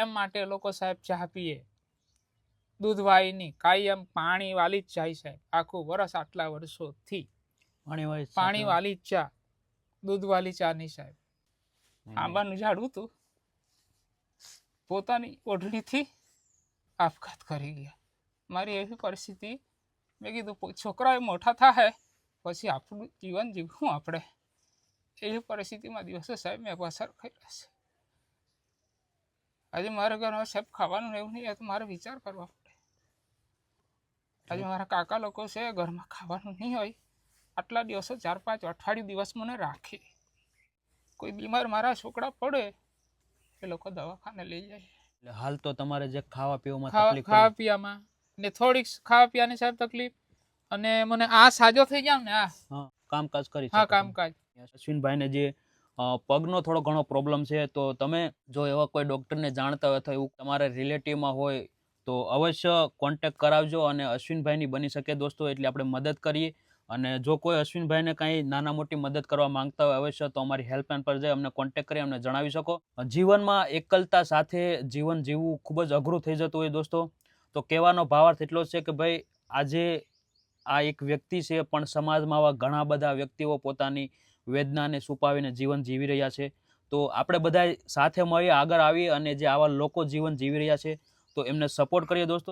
એમ માટે લોકો સાહેબ ચા પીએ દૂધવાળીની, કાયમ પાણી વાળી જ જાય સાહેબ, આખું વરસ આટલા વર્ષોથી પાણી વાળી જ ચા, દૂધવાળી ચા નહીં સાહેબ. આંબાનું ઝાડવું હતું, પોતાની ઓઢણીથી આપઘાત કરી ગયા. મારી એવી પરિસ્થિતિ, મેં કીધું છોકરાઓ મોટા થાય પછી આપણું જીવન જીવવું આપણે, એવી પરિસ્થિતિમાં દિવસો સાહેબ મેં પસાર કર્યા છે. આજે મારા ઘરમાં સાહેબ ખાવાનું એવું નહીં, તો મારે વિચાર કરવા પડે. આજે મારા કાકા લોકો છે, ઘરમાં ખાવાનું નહીં હોય, આટલા દિવસો 4-5 અઠવાડિયું દિવસ મને રાખે. કોઈ બીમાર મારા છોકરા પડે એ લોકો દવાખાને લઈ જાય. હાલ તો તમારે જે ખાવા પીવામાં ખાવા પીવામાં ને થોડીક ખાવા પીવાની સાહેબ તકલીફ, અને મને આ સાજો થઈ જાવ ને કામકાજ કરી કામકાજ. અશ્વિનભાઈને જે પગનો થોડો ઘણો પ્રોબ્લેમ છે, તો તમે જો એવા કોઈ ડોક્ટરને જાણતા હોય અથવા એવું તમારા રિલેટિવમાં હોય તો અવશ્ય કોન્ટેક્ટ કરાવજો, અને અશ્વિનભાઈની બની શકે દોસ્તો એટલી આપણે મદદ કરીએ. અને જો કોઈ અશ્વિનભાઈને કાંઈ નાના મોટી મદદ કરવા માંગતા હોય અવશ્ય તો અમારી હેલ્પલાઇન પર જઈ અમને કોન્ટેક્ટ કરી અમને જણાવી શકો. જીવનમાં એકલતા સાથે જીવન જીવવું ખૂબ જ અઘરું થઈ જતું હોય દોસ્તો. તો કહેવાનો ભાવાર્થ એટલો જ છે કે ભાઈ આજે આ એક વ્યક્તિ છે, પણ સમાજમાં આવા ઘણા બધા વ્યક્તિઓ પોતાની વેદનાને છુપાવીને જીવન જીવી રહ્યા છે. તો આપણે બધા સાથે મળી આગળ આવી અને જે આવા લોકો જીવન જીવી રહ્યા છે તો એમને સપોર્ટ કરીએ દોસ્તો.